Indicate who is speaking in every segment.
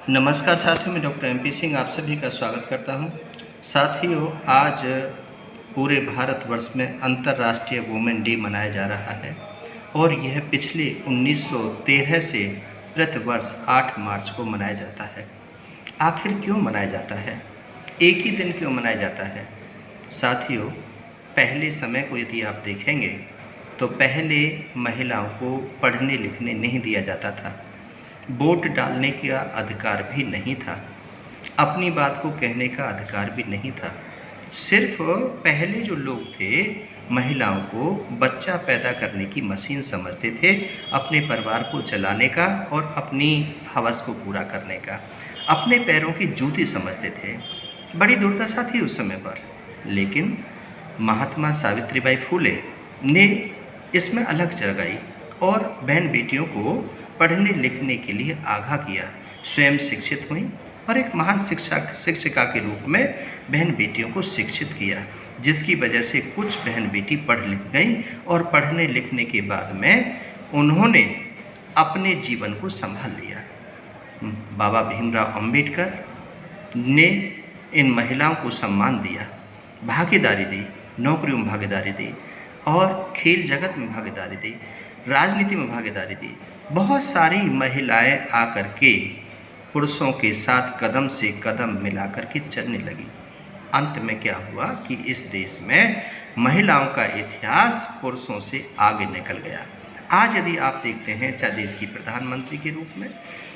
Speaker 1: नमस्कार साथियों, मैं डॉक्टर MP सिंह आप सभी का स्वागत करता हूं। साथियों, आज पूरे भारतवर्ष में अंतर्राष्ट्रीय वुमेन डे मनाया जा रहा है और यह पिछले 1913 से प्रतिवर्ष 8 मार्च को मनाया जाता है। आखिर क्यों मनाया जाता है? एक ही दिन क्यों मनाया जाता है? साथियों, पहले समय को यदि आप देखेंगे तो पहले महिलाओं को पढ़ने लिखने नहीं दिया जाता था, वोट डालने का अधिकार भी नहीं था, अपनी बात को कहने का अधिकार भी नहीं था। सिर्फ पहले जो लोग थे महिलाओं को बच्चा पैदा करने की मशीन समझते थे, अपने परिवार को चलाने का और अपनी हवस को पूरा करने का, अपने पैरों की जूती समझते थे। बड़ी दुर्दशा थी उस समय पर, लेकिन महात्मा सावित्रीबाई फुले ने इसमें अलग जगाई और बहन बेटियों को पढ़ने लिखने के लिए आगाह किया। स्वयं शिक्षित हुई और एक महान शिक्षिका के रूप में बहन बेटियों को शिक्षित किया, जिसकी वजह से कुछ बहन बेटी पढ़ लिख गई और पढ़ने लिखने के बाद में उन्होंने अपने जीवन को संभाल लिया। बाबा भीमराव अंबेडकर ने इन महिलाओं को सम्मान दिया, भागीदारी दी, नौकरियों में भागीदारी दी और खेल जगत में भागीदारी दी, राजनीति में भागीदारी दी। बहुत सारी महिलाएं आकर के पुरुषों के साथ कदम से कदम मिलाकर के चलने लगी। अंत में क्या हुआ कि इस देश में महिलाओं का इतिहास पुरुषों से आगे निकल गया। आज यदि आप देखते हैं, चाहे देश की प्रधानमंत्री के रूप में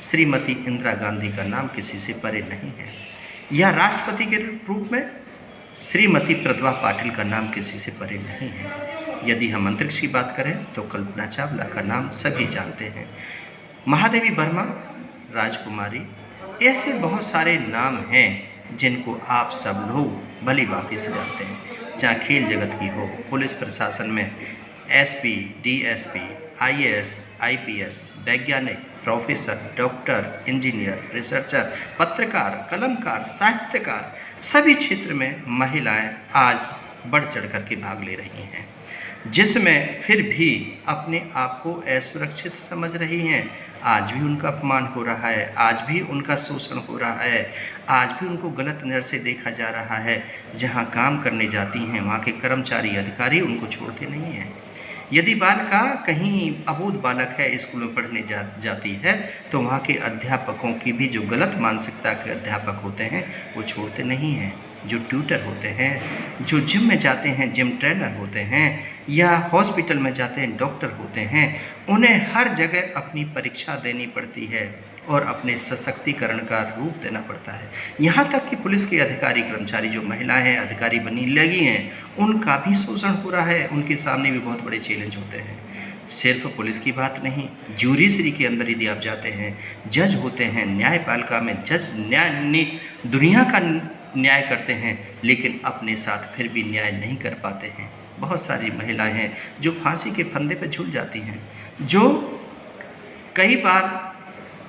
Speaker 1: श्रीमती इंदिरा गांधी का नाम किसी से परे नहीं है, या राष्ट्रपति के रूप में श्रीमती प्रतिभा पाटिल का नाम किसी से परे नहीं है। यदि हम अंतरिक्ष की बात करें तो कल्पना चावला का नाम सभी जानते हैं, महादेवी वर्मा, राजकुमारी, ऐसे बहुत सारे नाम हैं जिनको आप सब लोग भली भांति से जानते हैं। चाहे खेल जगत की हो, पुलिस प्रशासन में SP, DSP, IAS, IPS, वैज्ञानिक, प्रोफेसर, डॉक्टर, इंजीनियर, रिसर्चर, पत्रकार, कलमकार, साहित्यकार, सभी क्षेत्र में महिलाएं आज बढ़ चढ़ कर के भाग ले रही हैं, जिसमें फिर भी अपने आप को असुरक्षित समझ रही हैं। आज भी उनका अपमान हो रहा है, आज भी उनका शोषण हो रहा है, आज भी उनको गलत नज़र से देखा जा रहा है। जहां काम करने जाती हैं वहां के कर्मचारी अधिकारी उनको छोड़ते नहीं हैं। यदि बालिका कहीं अबोध बालक है, स्कूल में पढ़ने जाती है तो वहाँ के अध्यापकों की भी जो गलत मानसिकता के अध्यापक होते हैं वो छोड़ते नहीं हैं। जो ट्यूटर होते हैं, जो जिम में जाते हैं, जिम ट्रेनर होते हैं, या हॉस्पिटल में जाते हैं, डॉक्टर होते हैं, उन्हें हर जगह अपनी परीक्षा देनी पड़ती है और अपने सशक्तिकरण का रूप देना पड़ता है। यहाँ तक कि पुलिस के अधिकारी कर्मचारी जो महिलाएं हैं, अधिकारी बनी लगी हैं, उनका भी शोषण हो रहा है। उनके सामने भी बहुत बड़े चैलेंज होते हैं। सिर्फ पुलिस की बात नहीं, ज्यूडिशरी के अंदर यदि आप जाते हैं, जज होते हैं, न्यायपालिका में जज दुनिया का न्याय करते हैं, लेकिन अपने साथ फिर भी न्याय नहीं कर पाते हैं। बहुत सारी महिलाएं हैं जो फांसी के फंदे पर झूल जाती हैं, जो कई बार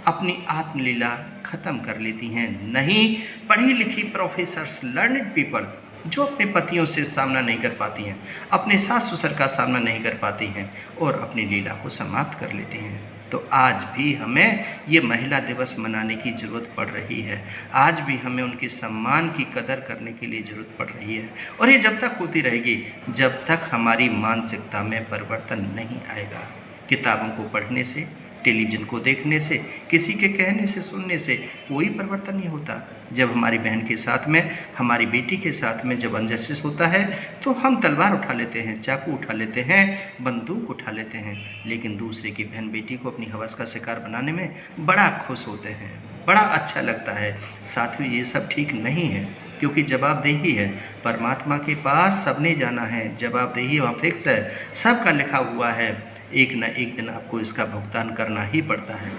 Speaker 1: अपनी आत्मलीला ख़त्म कर लेती हैं। नहीं पढ़ी लिखी प्रोफेसर्स, लर्नड पीपल जो अपने पतियों से सामना नहीं कर पाती हैं, अपने सास ससुर का सामना नहीं कर पाती हैं और अपनी लीला को समाप्त कर लेती हैं। तो आज भी हमें ये महिला दिवस मनाने की ज़रूरत पड़ रही है। आज भी हमें उनके सम्मान की कदर करने के लिए ज़रूरत पड़ रही है, और ये जब तक होती रहेगी जब तक हमारी मानसिकता में परिवर्तन नहीं आएगा। किताबों को पढ़ने से, टेलीविज़न को देखने से, किसी के कहने से, सुनने से कोई परिवर्तन नहीं होता। जब हमारी बहन के साथ में, हमारी बेटी के साथ में जब अनजस्टिस होता है तो हम तलवार उठा लेते हैं, चाकू उठा लेते हैं, बंदूक उठा लेते हैं, लेकिन दूसरे की बहन बेटी को अपनी हवस का शिकार बनाने में बड़ा खुश होते हैं, बड़ा अच्छा लगता है। साथियों, ये सब ठीक नहीं है, क्योंकि जवाबदेही है। परमात्मा के पास सबने जाना है, जवाबदेही वहाँ फिक्स है, सबका लिखा हुआ है। एक न एक दिन आपको इसका भुगतान करना ही पड़ता है।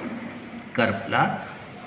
Speaker 1: कर भला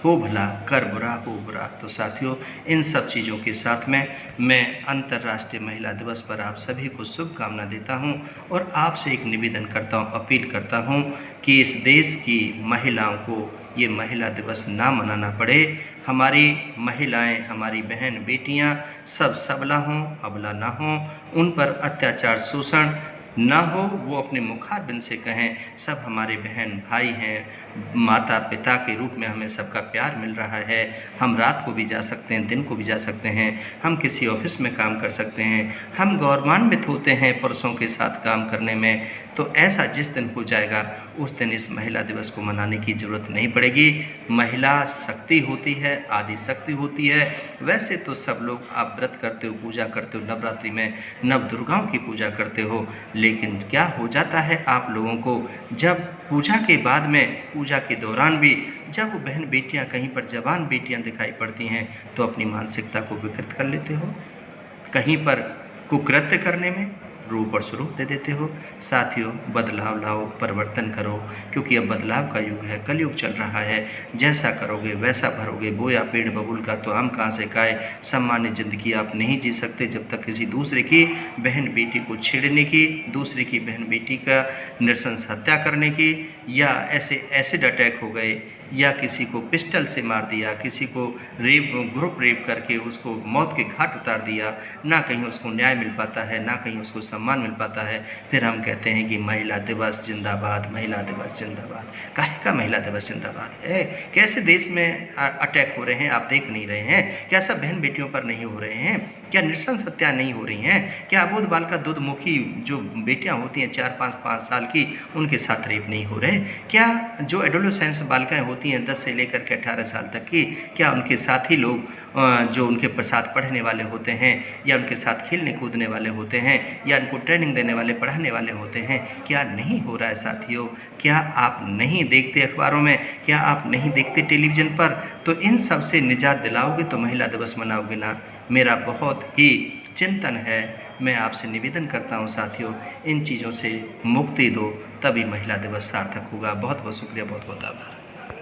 Speaker 1: हो भला, कर बुरा हो बुरा। तो साथियों, इन सब चीज़ों के साथ में मैं अंतर्राष्ट्रीय महिला दिवस पर आप सभी को शुभकामना देता हूं और आपसे एक निवेदन करता हूं, अपील करता हूं कि इस देश की महिलाओं को ये महिला दिवस ना मनाना पड़े। हमारी महिलाएं, हमारी बहन बेटियां सब सबला हों, अबला ना हों, उन पर अत्याचार शोषण ना हो, वो अपने मुखारबिन से कहें सब हमारे बहन भाई हैं, माता पिता के रूप में हमें सबका प्यार मिल रहा है। हम रात को भी जा सकते हैं, दिन को भी जा सकते हैं, हम किसी ऑफिस में काम कर सकते हैं, हम गौरवान्वित होते हैं पुरुषों के साथ काम करने में। तो ऐसा जिस दिन हो जाएगा उस दिन इस महिला दिवस को मनाने की ज़रूरत नहीं पड़ेगी। महिला शक्ति होती है, आदि शक्ति होती है। वैसे तो सब लोग आप व्रत करते हो, पूजा करते हो, नवरात्रि में नव दुर्गाओं की पूजा करते हो, लेकिन क्या हो जाता है आप लोगों को, जब पूजा के बाद में, पूजा के दौरान भी जब वो बहन बेटियां कहीं पर जवान बेटियां दिखाई पड़ती हैं तो अपनी मानसिकता को विकृत कर लेते हो, कहीं पर कुकृत्य करने में रूप और स्वरूप दे देते हो। साथियों, बदलाव लाओ, परिवर्तन करो, क्योंकि अब बदलाव का युग है, कलयुग चल रहा है। जैसा करोगे वैसा भरोगे, बोया पेड़ बबूल का तो हम कहाँ से खाए। सम्मानित ज़िंदगी आप नहीं जी सकते जब तक किसी दूसरे की बहन बेटी को छेड़ने की, दूसरे की बहन बेटी का नृशंस हत्या करने की, या ऐसे एसिड अटैक हो गए, या किसी को पिस्टल से मार दिया, किसी को ग्रुप रेप करके उसको मौत के घाट उतार दिया, ना कहीं उसको न्याय मिल पाता है, ना कहीं उसको सम्मान मिल पाता है। फिर हम कहते हैं कि महिला दिवस जिंदाबाद, महिला दिवस जिंदाबाद। काहे का महिला दिवस जिंदाबाद है? कैसे देश में अटैक हो रहे हैं आप देख नहीं रहे हैं? क्या सब बहन बेटियों पर नहीं हो रहे हैं? क्या नृशंस हत्या नहीं हो रही हैं? क्या अबोध बालिका दुधमुखी जो बेटियां होती हैं 4-5 साल की, उनके साथ रेप नहीं हो रहे? क्या जो एडोलेसेंस बालिकाएं होती हैं 10 से लेकर के 18 साल तक की, क्या उनके साथ ही लोग जो उनके साथ पढ़ने वाले होते हैं, या उनके साथ खेलने कूदने वाले होते हैं, या उनको ट्रेनिंग देने वाले, पढ़ाने वाले होते हैं? क्या नहीं हो रहा है साथियों? क्या आप नहीं देखते अखबारों में? क्या आप नहीं देखते टेलीविज़न पर? तो इन सब से निजात दिलाओगे तो महिला दिवस मनाओगे ना? मेरा बहुत ही चिंतन है। मैं आपसे निवेदन करता हूं साथियों, इन चीज़ों से मुक्ति दो, तभी महिला दिवस सार्थक होगा। बहुत बहुत शुक्रिया, बहुत बहुत आभार।